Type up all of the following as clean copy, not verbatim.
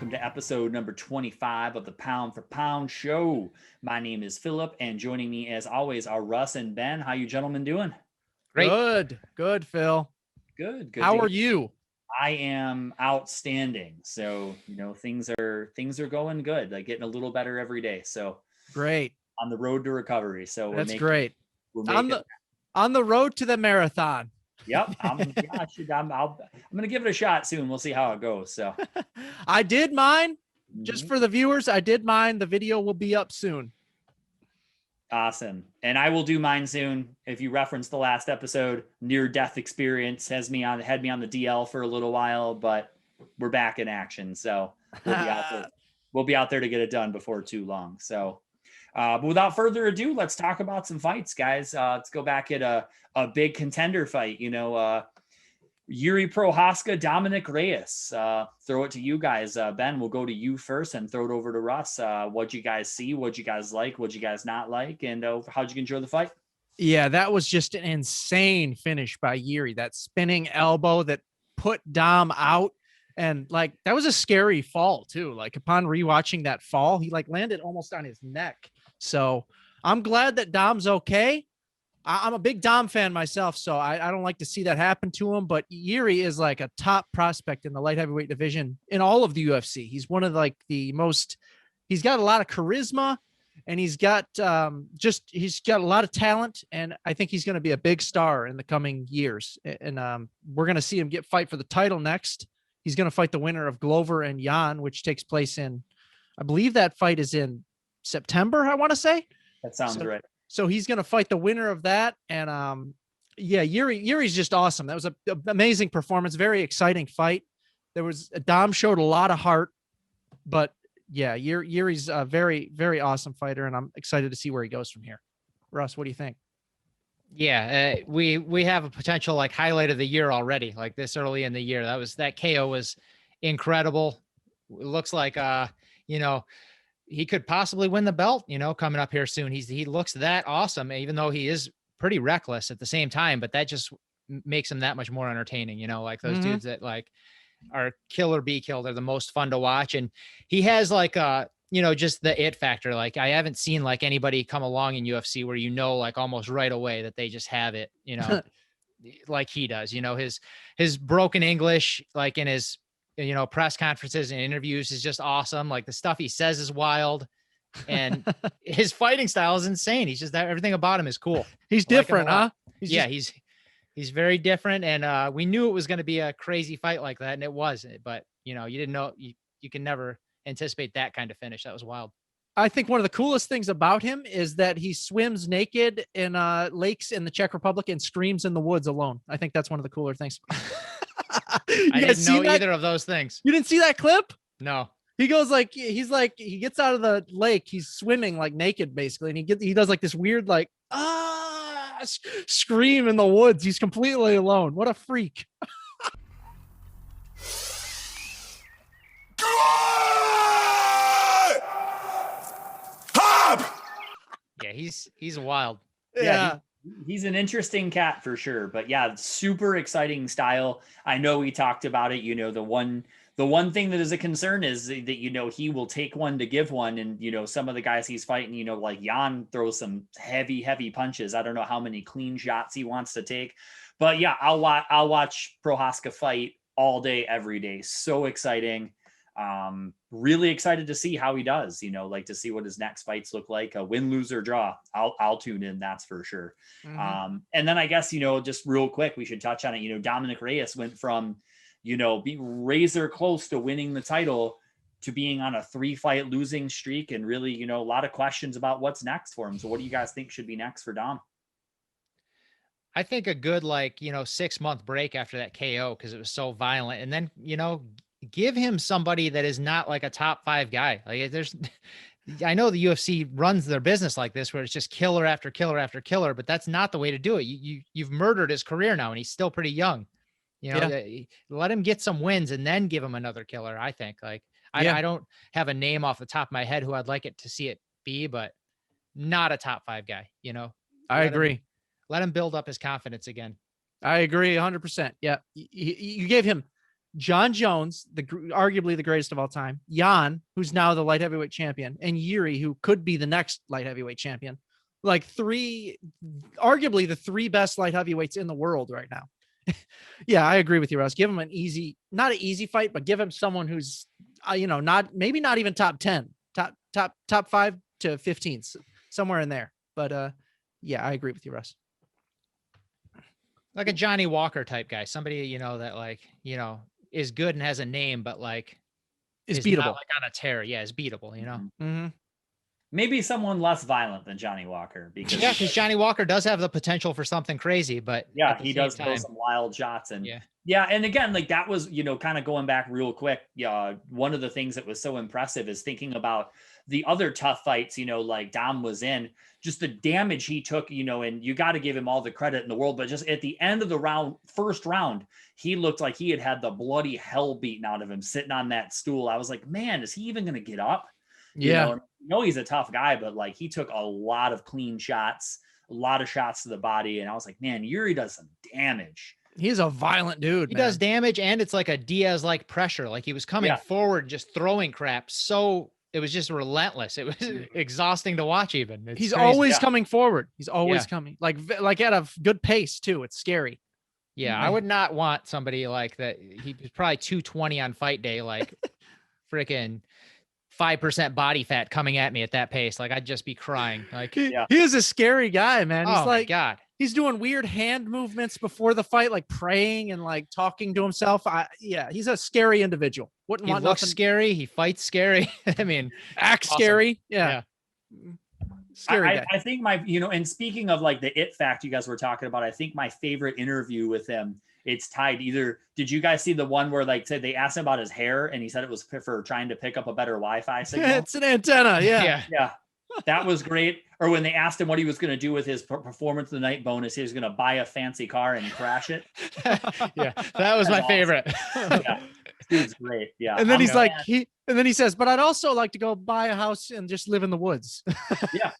welcome to episode number 25 of the Pound for Pound Show. My name is Philip, and joining me as always are Russ and Ben. How you gentlemen doing? Great. Good, Phil. Good. How are you? I am outstanding. So, things are going good, like getting a little better every day. So Great. On the road to recovery. So That's great. We're on the road to the marathon. Yep. I'm gonna give it a shot soon. We'll see how it goes. So I did mine. Just for the viewers, I did mine. The video will be up soon. Awesome. And I will do mine soon. If you reference the last episode, near-death experience had me on the DL for a little while, but we're back in action. So we'll be out there. We'll be out there to get it done before too long. So, but without further ado, let's talk about some fights, guys. Let's go back at a big contender fight. Yuri Prochazka, Dominic Reyes. Throw it to you guys. Ben, we'll go to you first and throw it over to Russ. What'd you guys see? What'd you guys like? What'd you guys not like? And how'd you enjoy the fight? Yeah, that was just an insane finish by Yuri. That spinning elbow that put Dom out. And that was a scary fall too. Upon rewatching that fall, he landed almost on his neck. So I'm glad that Dom's okay. I'm a big Dom fan myself, so I don't like to see that happen to him. But Yuri is a top prospect in the light heavyweight division in all of the UFC. He's one of the most. He's got a lot of charisma, and he's got a lot of talent. And I think he's going to be a big star in the coming years. And we're going to see him fight for the title next. He's going to fight the winner of Glover and Jan, which takes place in, I believe that fight is in September. I want to say that sounds right. So he's going to fight the winner of that. And Yuri's just awesome. That was an amazing performance. Very exciting fight. Dom showed a lot of heart, but yeah, Yuri's a very, very awesome fighter. And I'm excited to see where he goes from here. Russ, what do you think? Yeah, we have a potential highlight of the year already, this early in the year. That KO was incredible. It looks like, he could possibly win the belt, coming up here soon. He looks that awesome, even though he is pretty reckless at the same time, but that just makes him that much more entertaining, those dudes that are kill or be killed are the most fun to watch. And he has just the it factor. I haven't seen anybody come along in UFC where, almost right away that they just have it, like he does, his broken English, in his, press conferences and interviews is just awesome. The stuff he says is wild, and his fighting style is insane. He's just everything about him is cool. He's different, huh? He's very different. And we knew it was going to be a crazy fight like that. And it was, but you didn't know, you can never anticipate that kind of finish. That was wild. I think one of the coolest things about him is that he swims naked in lakes in the Czech Republic and screams in the woods alone. I think that's one of the cooler things. I didn't know either of those things. You didn't see that clip? No. He goes he gets out of the lake. He's swimming naked basically. And he does this weird, scream in the woods. He's completely alone. What a freak. Yeah, he's wild. Yeah. He's an interesting cat for sure, but yeah, super exciting style. I know we talked about it. The one thing that is a concern is that, he will take one to give one. And, some of the guys he's fighting, like Jan throws some heavy, heavy punches. I don't know how many clean shots he wants to take, but yeah, I'll watch Prochazka fight all day, every day. So exciting. Really excited to see how he does, to see what his next fights look like. A win, lose, or draw. I'll tune in, that's for sure. And then I guess, just real quick, we should touch on it. Dominic Reyes went from, be razor close to winning the title to being on a 3-fight losing streak, and really, a lot of questions about what's next for him. So what do you guys think should be next for Dom? I think a good 6-month break after that KO, because it was so violent, and then give him somebody that is not a top 5 guy. I know the UFC runs their business like this, where it's just killer after killer after killer, but that's not the way to do it. You've murdered his career now, and he's still pretty young. Let him get some wins and then give him another killer. I think I don't have a name off the top of my head who I'd like it to see it be, but not a top 5 guy. I agree. Let him build up his confidence again. I agree 100%. Yeah. You gave him John Jones, arguably the greatest of all time, Jan, who's now the light heavyweight champion, and Yuri, who could be the next light heavyweight champion. Like arguably the three best light heavyweights in the world right now. Yeah, I agree with you, Russ. Give him not an easy fight, but give him someone who's, not even top 10, top 5 to 15, somewhere in there. But yeah, I agree with you, Russ. Like a Johnny Walker type guy, somebody, that is good and has a name, but is beatable. Not like on a tear. Yeah, is beatable, Mm-hmm. Maybe someone less violent than Johnny Walker, because Johnny Walker does have the potential for something crazy, but he does throw some wild shots. And and again, like that was, kind of going back real quick. One of the things that was so impressive is thinking about the other tough fights, like Dom was in, just the damage he took, and you got to give him all the credit in the world, but just at the end of the first round, he looked like he had the bloody hell beaten out of him sitting on that stool. I was like, man, is he even going to get up? Yeah. He's a tough guy, but like he took a lot of clean shots, a lot of shots to the body. And I was like, man, Yuri does some damage. He's a violent dude. He does damage, and it's like a Diaz-like pressure. Like he was coming forward, just throwing crap. So it was just relentless. It was exhausting to watch even. He's crazy. Always coming forward. He's always coming like at a good pace too. It's scary. Yeah. I would not want somebody like that. He was probably 220 on fight day, like freaking 5% body fat coming at me at that pace. Like I'd just be crying. Like he is a scary guy, man. He's my God. He's doing weird hand movements before the fight, like praying and like talking to himself. He's a scary individual. He looks scary. He fights scary. I mean, acts scary. Yeah. Scary guy. I think and speaking of like the it fact you guys were talking about, I think my favorite interview with him, it's tied did you guys see the one where like said they asked him about his hair and he said it was for trying to pick up a better Wi-Fi signal? It's an antenna. Yeah. That was great. Or when they asked him what he was going to do with his performance of the night bonus, he was going to buy a fancy car and crash it. Yeah, that was my favorite. Dude's great. Yeah. And then he says, but I'd also like to go buy a house and just live in the woods. Yeah.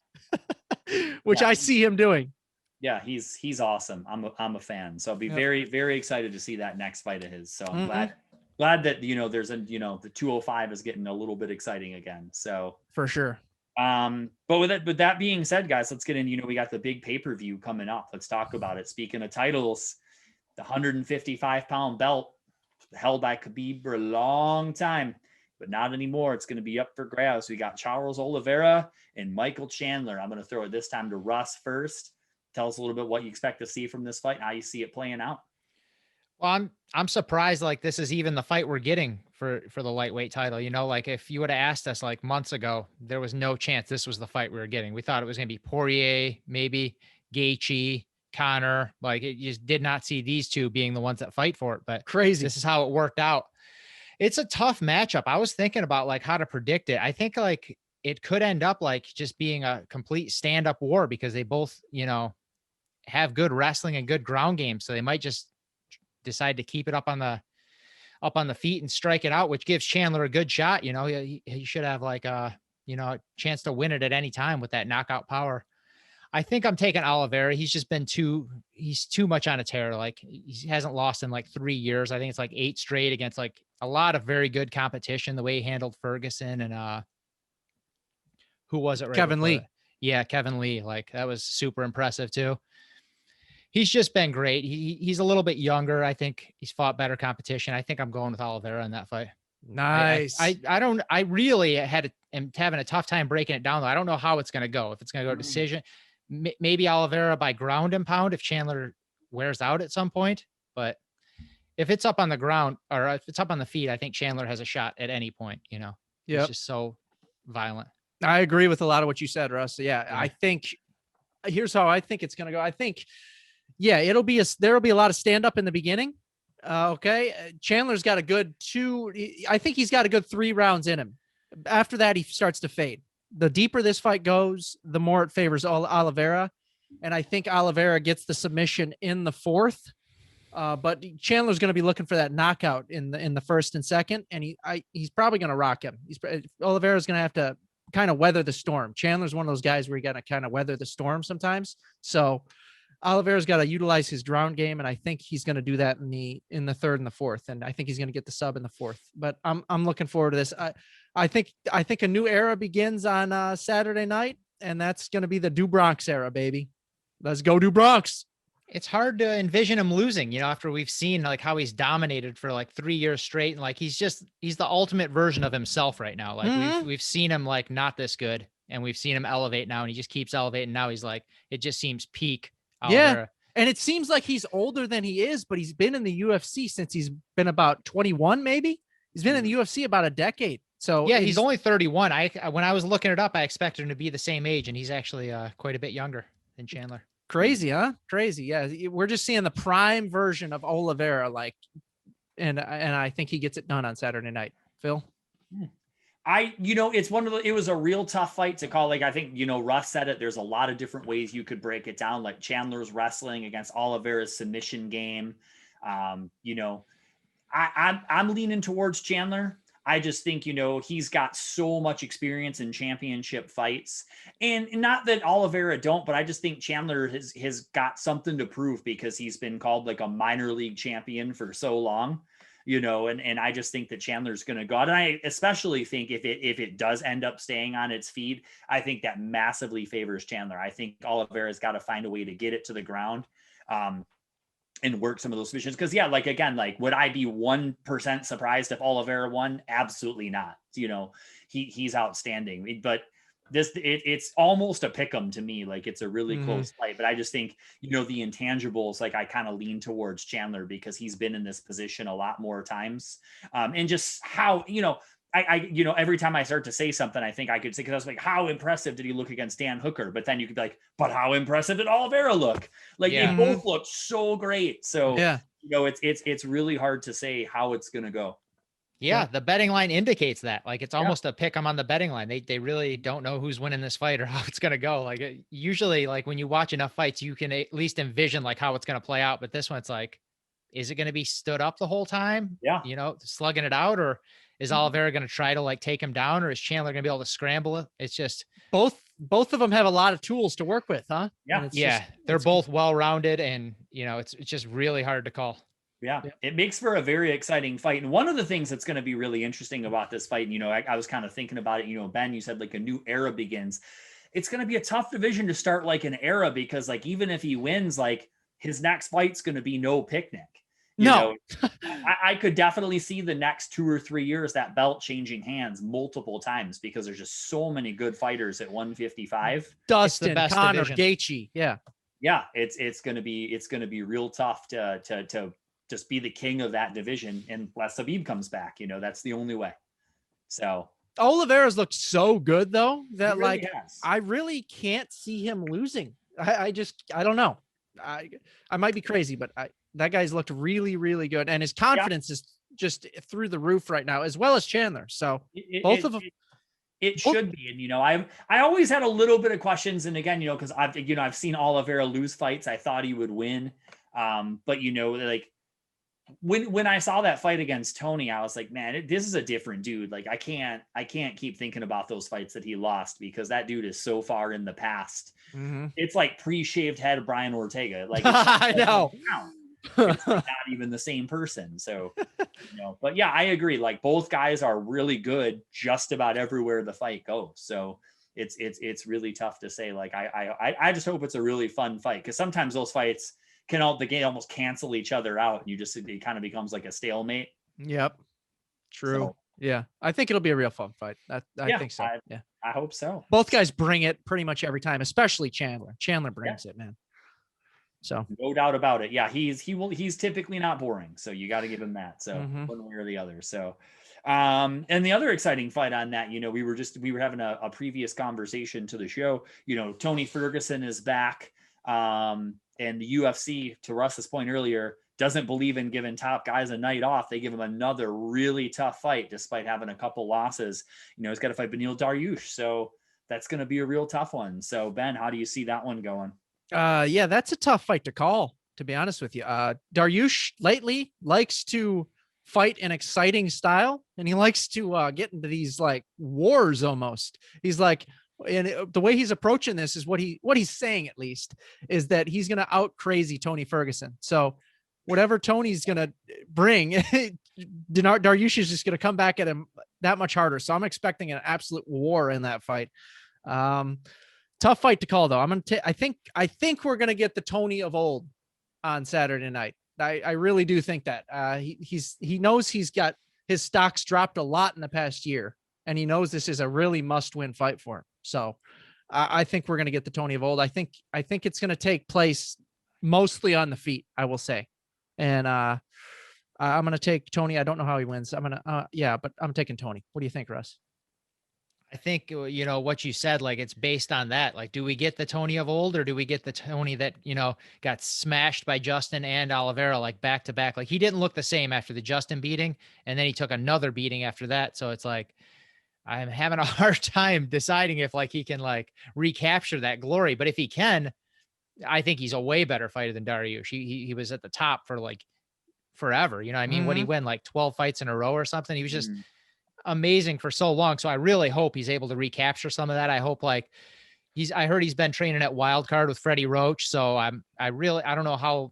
Which I see him doing. Yeah, he's awesome. I'm a fan. So I'll be very, very excited to see that next fight of his. So I'm glad that there's the 205 is getting a little bit exciting again. So for sure. But with that being said, guys, let's get in. We got the big pay-per-view coming up. Let's talk about it. Speaking of titles, the 155-pound belt held by Khabib for a long time, but not anymore. It's going to be up for grabs. We got Charles Oliveira and Michael Chandler. I'm going to throw it this time to Russ first. Tell us a little bit what you expect to see from this fight, how you see it playing out. Well, I'm surprised like this is even the fight we're getting for the lightweight title. Like if you would have asked us like months ago, there was no chance this was the fight we were getting. We thought it was going to be Poirier, maybe Gaethje, Conor. Like it just did not see these two being the ones that fight for it. But crazy. This is how it worked out. It's a tough matchup. I was thinking about like how to predict it. I think like it could end up like just being a complete stand-up war because they both, have good wrestling and good ground games. So they might just decide to keep it up on the feet and strike it out, which gives Chandler a good shot. He should have like a chance to win it at any time with that knockout power. I think I'm taking Oliveira. He's just been he's too much on a tear. Like he hasn't lost in like 3 years. I think it's like 8 straight against like a lot of very good competition, the way he handled Ferguson and who was it? Right Kevin Lee. Yeah. Kevin Lee. Like that was super impressive too. He's just been great. He's a little bit younger. I think he's fought better competition. I think I'm going with Oliveira in that fight. Nice. I really am having a tough time breaking it down though. I don't know how it's going to go. If it's going to go decision, maybe Oliveira by ground and pound if Chandler wears out at some point. But if it's up on the ground or if it's up on the feet, I think Chandler has a shot at any point. He's just so violent. I agree with a lot of what you said, Russ. Yeah. I think here's how I think it's going to go. I think. Yeah, there'll be a lot of stand up in the beginning. Okay. Chandler's got I think he's got a good 3 rounds in him. After that, he starts to fade. The deeper this fight goes, the more it favors Oliveira. And I think Oliveira gets the submission in the 4th. But Chandler's going to be looking for that knockout in the 1st and 2nd. And he's probably going to rock him. Oliveira's going to have to kind of weather the storm. Chandler's one of those guys where you got to kind of weather the storm sometimes. So Oliveira's got to utilize his ground game, and I think he's going to do that in the third and the fourth, and I think he's going to get the sub in the fourth. But I'm looking forward to this. I think a new era begins on Saturday night, and that's going to be the Do Bronx era, baby. Let's go Do Bronx. It's hard to envision him losing, after we've seen like how he's dominated for like 3 years straight. And like, he's the ultimate version of himself right now. Like we've seen him like not this good, and we've seen him elevate now, and he just keeps elevating. Now he's like, it just seems peak. Yeah. And it seems like he's older than he is, but he's been in the UFC since he's been about 21, maybe. He's been in the UFC about a decade. So yeah, he's only 31. When I was looking it up, I expected him to be the same age, and he's actually quite a bit younger than Chandler. Crazy, huh? Crazy. Yeah. We're just seeing the prime version of Oliveira, like, and I think he gets it done on Saturday night. Phil? It's it was a real tough fight to call. Like, I think, Russ said it, there's a lot of different ways you could break it down. Like Chandler's wrestling against Oliveira's submission game. I'm leaning towards Chandler. I just think, he's got so much experience in championship fights, and not that Oliveira don't, but I just think Chandler has got something to prove because he's been called like a minor league champion for so long. And I just think that Chandler's going to go out. And I especially think if it does end up staying on its feet, I think that massively favors Chandler. I think Oliveira's got to find a way to get it to the ground and work some of those submissions. Cause yeah, like, again, like, would I be 1% surprised if Oliveira won? Absolutely not. He's outstanding, but it's almost a pick 'em to me. Like, it's a really close fight, but I just think, the intangibles, like, I kind of lean towards Chandler because he's been in this position a lot more times. And just how, I every time I start to say something, I think I could say, because I was like, how impressive did he look against Dan Hooker? But then you could be like, but how impressive did Oliveira look? Like, they both look so great. So, yeah, it's really hard to say how it's going to go. Yeah, the betting line indicates that. Like, it's almost a pick 'em on the betting line. They really don't know who's winning this fight or how it's going to go. Like, usually, like, when you watch enough fights, you can at least envision like how it's going to play out. But this one, it's like, is it going to be stood up the whole time? Yeah. Slugging it out, or is Oliveira going to try to like take him down, or is Chandler going to be able to scramble it? It's just both of them have a lot of tools to work with, huh? Yeah. They're both well-rounded, and it's just really hard to call. Yeah, it makes for a very exciting fight. And one of the things that's going to be really interesting about this fight, I was kind of thinking about it, Ben, you said like a new era begins. It's going to be a tough division to start like an era, because like, even if he wins, like, his next fight's going to be no picnic. I could definitely see the next 2 or 3 years that belt changing hands multiple times, because there's just so many good fighters at 155. Dustin, Conor, Gaethje. Yeah. It's going to be real tough to just be the king of that division unless Khabib comes back. That's the only way. So Oliveira's looked so good though that really I really can't see him losing. I don't know. I might be crazy, but that guy's looked really, really good, and his confidence is just through the roof right now, as well as Chandler. So both of them. It should be. And, I always had a little bit of questions. And again, because I've seen Oliveira lose fights. I thought he would win. But like, when I saw that fight against Tony, I was like, man, this is a different dude. Like, I can't keep thinking about those fights that he lost, because that dude is so far in the past. It's like pre-shaved head of Brian Ortega. Like, I know. It's not even the same person. So, but yeah, I agree. Like, both guys are really good just about everywhere the fight goes. So it's really tough to say. Like, I just hope it's a really fun fight, because sometimes those fights can almost cancel each other out, and it kind of becomes like a stalemate. Yep. True. So, yeah. I think it'll be a real fun fight. I think so. I hope so. Both guys bring it pretty much every time, especially Chandler. Chandler brings it, man. So no doubt about it. Yeah. He's typically not boring. So you got to give him that. So one way or the other. So, and the other exciting fight on that, we were having a previous conversation to the show, Tony Ferguson is back. And the UFC, to Russ's point earlier, doesn't believe in giving top guys a night off. They give him another really tough fight, despite having a couple losses. He's got to fight Beneil Dariush. So that's going to be a real tough one. So, Ben, how do you see that one going? Yeah, that's a tough fight to call, to be honest with you. Dariush lately likes to fight an exciting style, and he likes to get into these like wars almost. He's like, And the way he's approaching this is what he's saying, at least, is that he's going to out crazy Tony Ferguson. So whatever Tony's going to bring, Dariush is just going to come back at him that much harder. So I'm expecting an absolute war in that fight. Tough fight to call, though. I think we're going to get the Tony of old on Saturday night. I really do think that he knows he's got his stocks dropped a lot in the past year, and he knows this is a really must-win fight for him. So I think we're going to get the Tony of old. I think it's going to take place mostly on the feet, I will say. And I'm going to take Tony. I don't know how he wins. But I'm taking Tony. What do you think, Russ? I think, what you said, like, it's based on that. Like, do we get the Tony of old, or do we get the Tony that, got smashed by Justin and Oliveira, like, back to back? Like, he didn't look the same after the Justin beating, and then he took another beating after that. So it's like, I'm having a hard time deciding if, like, he can, like, recapture that glory. But if he can, I think he's a way better fighter than Dariush. He was at the top for, like, forever. You know what I mean? What he win, like 12 fights in a row or something? He was just amazing for so long. So I really hope he's able to recapture some of that. I hope, like, I heard he's been training at Wildcard with Freddie Roach. So I don't know how,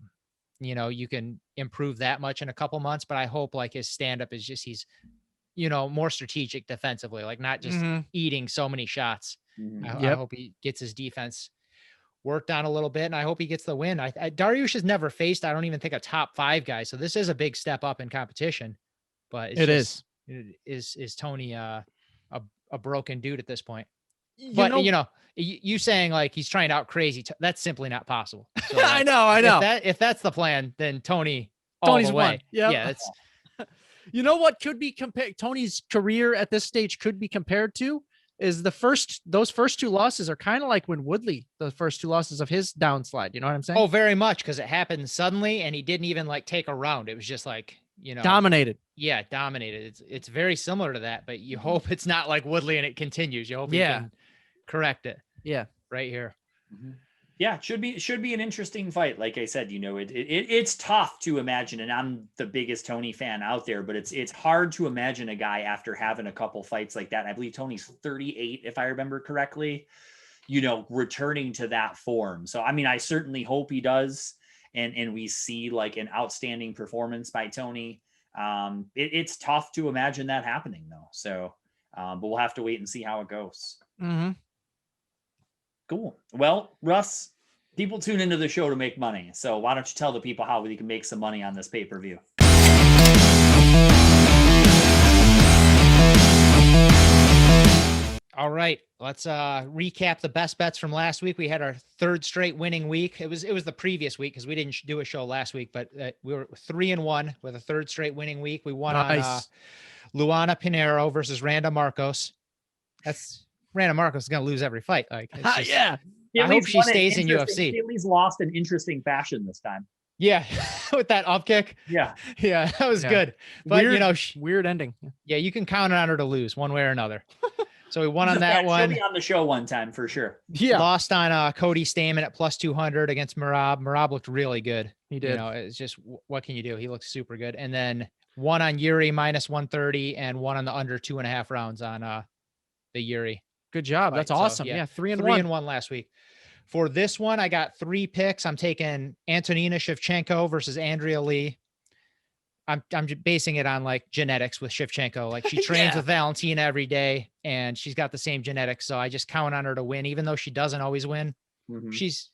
you can improve that much in a couple months, but I hope, like, his stand-up is just, he's, more strategic defensively, like, not just eating so many shots. I hope he gets his defense worked on a little bit, and I hope he gets the win. Dariush has never faced, I don't even think, a top 5 guy. So this is a big step up in competition, but is Tony a broken dude at this point? But you saying, like, he's trying out crazy, that's simply not possible. So, like, I know. If that's the plan, then Tony's the way. Won. Yep. Yeah. It's you know what could be compared? Tony's career at this stage could be compared to is those first 2 losses are kind of like when Woodley, the first 2 losses of his downslide. You know what I'm saying? Oh, very much, because it happened suddenly, and he didn't even, like, take a round. It was just like, dominated. Yeah, dominated. It's very similar to that, but you hope it's not like Woodley and it continues. You hope he can correct it. Yeah, right here. Yeah, it should be an interesting fight. Like I said, it's tough to imagine, and I'm the biggest Tony fan out there, but it's hard to imagine a guy after having a couple fights like that. I believe Tony's 38, if I remember correctly, returning to that form. So, I mean, I certainly hope he does, and we see, like, an outstanding performance by Tony. It's tough to imagine that happening, though. So, but we'll have to wait and see how it goes. Cool. Well, Russ, people tune into the show to make money. So why don't you tell the people how we can make some money on this pay-per-view? All right, let's recap the best bets from last week. We had our 3rd straight winning week. It was the previous week, because we didn't do a show last week, but we were 3-1 with a 3rd straight winning week. We won on Luana Pinheiro versus Randa Marcos. Randa Marcos is going to lose every fight. Like, it's just, yeah. I hope she stays in UFC. Haley's lost in interesting fashion this time. Yeah, with that up kick. Yeah, that was good. But weird ending. Yeah, you can count on her to lose one way or another. So we won on that one. She'll be on the show one time for sure. Yeah, lost on Cody Stamen at +200 against Merab. Merab looked really good. He did. It's just, what can you do? He looks super good. And then won on Yuri -130, and won on the under 2.5 rounds on the Yuri. Good job. That's awesome. So, yeah, 3-1 last week. For this one, I got 3 picks. I'm taking Antonina Shevchenko versus Andrea Lee. I'm basing it on, like, genetics with Shevchenko. Like, she trains with Valentina every day, and she's got the same genetics. So I just count on her to win, even though she doesn't always win.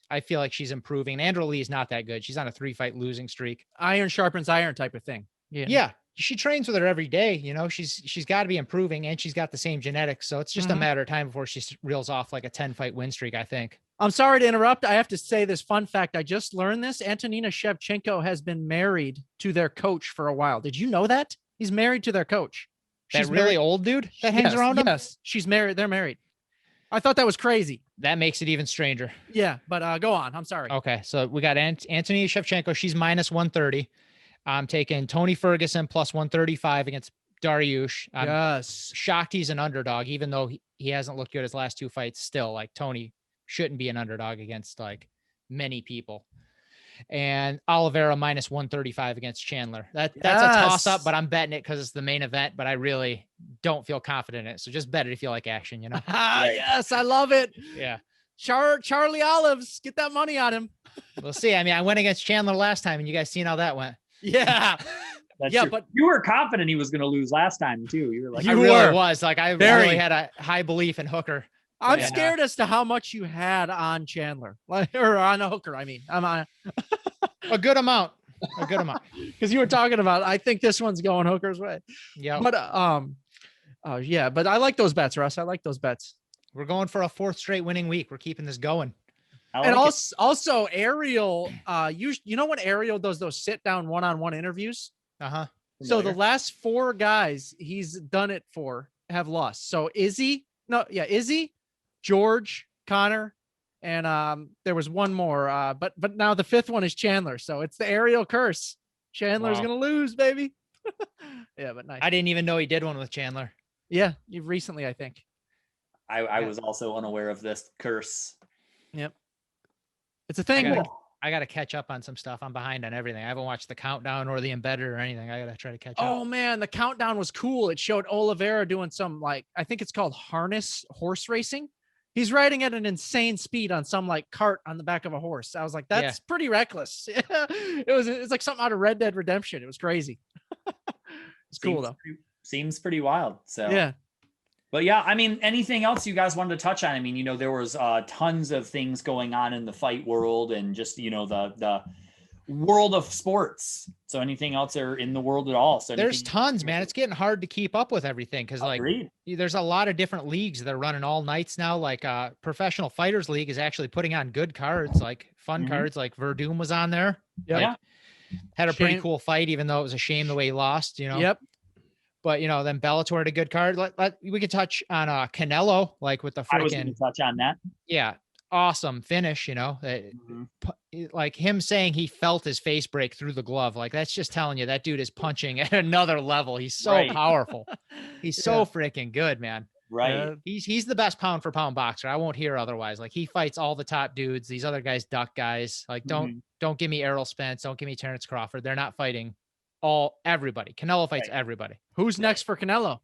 I feel like she's improving. And Andrea Lee is not that good. She's on a 3-fight losing streak. Iron sharpens iron type of thing. Yeah. She trains with her every day. She's got to be improving, and she's got the same genetics. So it's just a matter of time before she reels off, like, a 10-fight win streak, I think. I'm sorry to interrupt. I have to say this fun fact. I just learned this. Antonina Shevchenko has been married to their coach for a while. Did you know that? He's married to their coach. That really old dude that hangs around him? Yes, she's married. They're married. I thought that was crazy. That makes it even stranger. Yeah, but go on. I'm sorry. Okay, so we got Antonina Shevchenko. She's -130. I'm taking Tony Ferguson +135 against Dariush. I'm shocked he's an underdog, even though he hasn't looked good his last 2 fights. Still, like, Tony shouldn't be an underdog against, like, many people. and Oliveira minus 135 against Chandler. That's a toss up, Yes. but I'm betting it because it's the main event, but I really don't feel confident in it. So just bet it if you like action, you know? Yes, I love it. Yeah. Charlie Olives, get that money on him. We'll see. I mean, I went against Chandler last time and you guys seen how that went. Yeah. That's Yeah, true. but you were confident he was going to lose last time too. You were like, I You really were. was. Like, I Very. really had a high belief in Hooker. I'm Yeah. scared as to how much you had on Chandler, like, or on Hooker. I mean, I'm on A good amount. A good amount. because you were talking about. I think this one's going Hooker's way. Yeah. But oh yeah. But I like those bets, Russ. I like those bets. We're going for a 4th straight winning week. We're keeping this going. I And like it. also Ariel, you know when Ariel does those sit down one-on-one interviews? Uh-huh. So the last 4 guys he's done it for have lost. So Izzy, George, Connor, and there was one more. But now the 5th one is Chandler. So it's the Ariel curse. Chandler's Wow. gonna lose, baby. Yeah, but nice. I didn't even know he did one with Chandler. Yeah, you recently, I think. I was also unaware of this curse. It's a thing. Okay. I got to catch up on some stuff. I'm behind on everything. I haven't watched the countdown or the embedded or anything. I got to try to catch up. Oh man, the countdown was cool. It showed Oliveira doing some I think it's called harness horse racing. He's riding at an insane speed on some cart on the back of a horse. I was like, that's pretty reckless. It's like something out of Red Dead Redemption. It was crazy. It's cool though. Seems pretty wild. So Yeah. But yeah, I mean, anything else you guys wanted to touch on? I mean, there was tons of things going on in the fight world and just, the world of sports. So anything else there in the world at all? So there's tons, man. It's getting hard to keep up with everything because there's a lot of different leagues that are running all nights now. Like Professional Fighters League is actually putting on good cards, like fun cards. Like Verdum was on there. Yeah. Had a pretty cool fight, even though it was a shame the way he lost, Yep. But then Bellator had a good card. We could touch on Canelo, like with the I was going freaking to touch on that. Yeah, awesome finish. Like him saying he felt his face break through the glove. Like that's just telling you that dude is punching at another level. He's so powerful. He's so freaking good, man. Right. He's the best pound for pound boxer. I won't hear otherwise. Like he fights all the top dudes. These other guys duck guys. Like don't give me Errol Spence. Don't give me Terrence Crawford. They're not fighting everybody. Canelo fights everybody. Who's next for Canelo?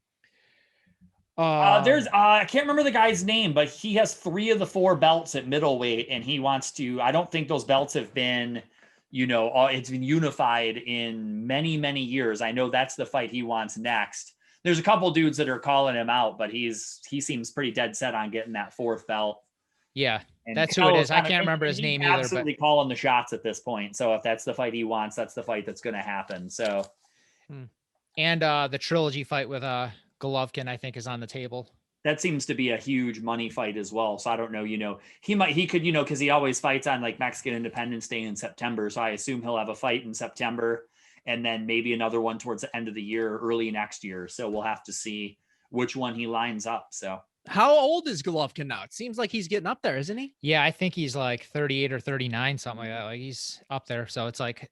There's I can't remember the guy's name, but he has 3 of the 4 belts at middleweight, and he wants to. I don't think those belts have been, it's been unified in many, many years. I know that's the fight he wants next. There's a couple dudes that are calling him out, but he seems pretty dead set on getting that 4th belt. Yeah, and that's who it is. I can't remember his name either. Absolutely calling the shots at this point. So if that's the fight he wants, that's the fight that's going to happen. So, and the trilogy fight with Golovkin, I think, is on the table. That seems to be a huge money fight as well. So I don't know. He could, because he always fights on like Mexican Independence Day in September. So I assume he'll have a fight in September, and then maybe another one towards the end of the year, early next year. So we'll have to see which one he lines up. So. How old is Golovkin now? It seems like he's getting up there, isn't he? Yeah, I think he's like 38 or 39, something like that. Like he's up there. So it's like,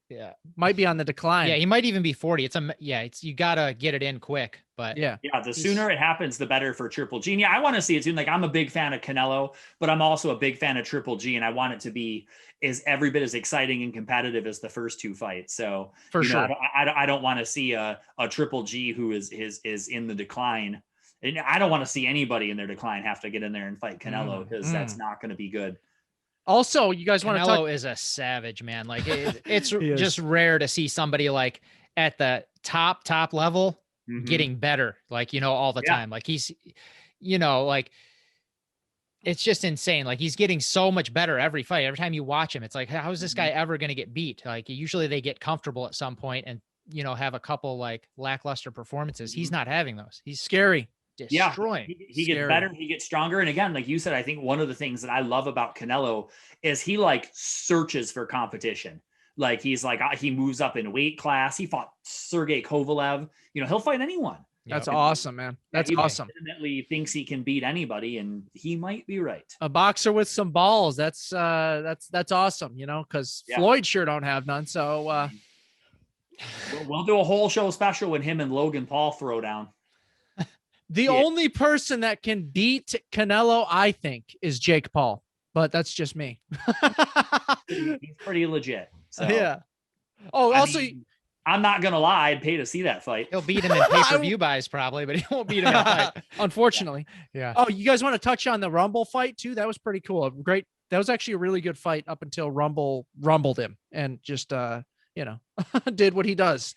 might be on the decline. Yeah, he might even be 40. It's you gotta get it in quick. But the sooner it happens, the better for Triple G. And yeah, I want to see it soon. Like I'm a big fan of Canelo, but I'm also a big fan of Triple G, and I want it to be every bit as exciting and competitive as the first 2 fights. So for sure, I don't want to see a Triple G who is in the decline. And I don't want to see anybody in their decline have to get in there and fight Canelo because that's not going to be good. Also, you guys want to talk? Canelo is a savage, man. Like it's just rare to see somebody like at the top level getting better, like, all the time. Like he's, like it's just insane. Like he's getting so much better every fight. Every time you watch him, it's like, how is this guy ever going to get beat? Like usually they get comfortable at some point and, have a couple like lackluster performances. He's not having those. He's scary. Destroying. He gets better, he gets stronger. And again, like you said, I think one of the things that I love about Canelo is he like searches for competition. Like he's like, he moves up in weight class. He fought Sergey Kovalev. He'll fight anyone. That's awesome, man. That's awesome. He legitimately thinks he can beat anybody, and he might be right. A boxer with some balls. That's awesome. Because Floyd sure don't have none. So we'll do a whole show special when him and Logan Paul throw down. The only person that can beat Canelo, I think, is Jake Paul, but that's just me. He's pretty legit. So Yeah. Oh, I also, mean, I'm not gonna lie, I'd pay to see that fight. He'll beat him in pay-per-view buys probably, but he won't beat him in a fight. unfortunately. Yeah. Oh, you guys want to touch on the Rumble fight too? That was pretty cool. Great. That was actually a really good fight up until Rumble rumbled him and just did what he does.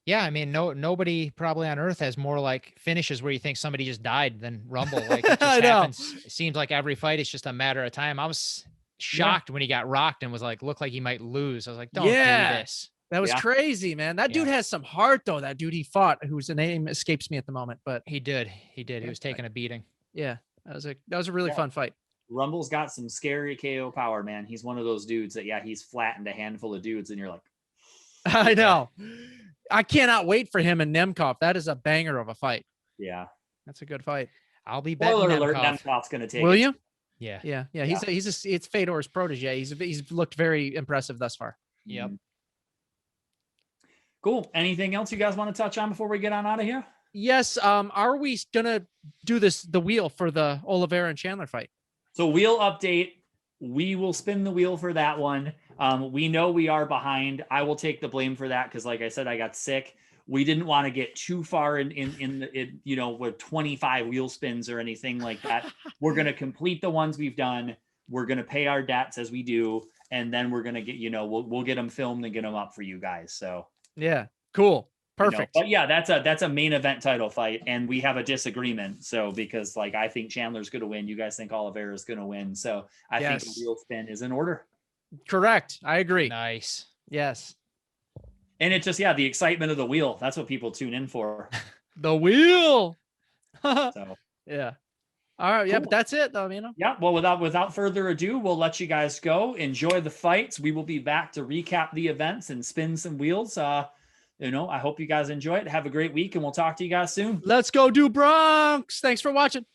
Yeah, I mean, nobody probably on earth has more like finishes where you think somebody just died than Rumble. Like it I just know. happens. It seems like every fight is just a matter of time. I was shocked when he got rocked and was like, looked like he might lose. I was like, don't do this. That was crazy, man. That dude has some heart though. That dude he fought, whose name escapes me at the moment, but He did. He was taking a beating. yeah, that was a really fun fight. Rumble's got some scary KO power, man. He's one of those dudes that he's flattened a handful of dudes, and you're like, I know. I cannot wait for him and Nemkov. That is a banger of a fight. yeah. That's a good fight. I'll be betting Spoiler alert, Nemkov. Nemkov's gonna take Will it. you? Yeah. Yeah. It's Fedor's protege. He's looked very impressive thus far. Yep. Cool. Anything else you guys want to touch on before we get on out of here? Yes. Are we gonna do the wheel for the Oliveira and Chandler fight? So wheel update. We will spin the wheel for that one. We know we are behind. I will take the blame for that because, like I said, I got sick. We didn't want to get too far in with 25 wheel spins or anything like that. We're gonna complete the ones we've done. We're gonna pay our debts as we do, and then we're gonna get we'll get them filmed and get them up for you guys. So yeah, cool. Perfect. But yeah, that's a main event title fight, and we have a disagreement. So because I think Chandler's going to win, you guys think Oliveira's going to win. So I think the wheel spin is in order. Correct. I agree. Nice. Yes. And it just the excitement of the wheel. That's what people tune in for. The wheel. So yeah. All right. Yeah, but that's it though, Yeah. Well, without further ado, we'll let you guys go. Enjoy the fights. We will be back to recap the events and spin some wheels. I hope you guys enjoy it. Have a great week, and we'll talk to you guys soon. Let's go do Bronx. Thanks for watching.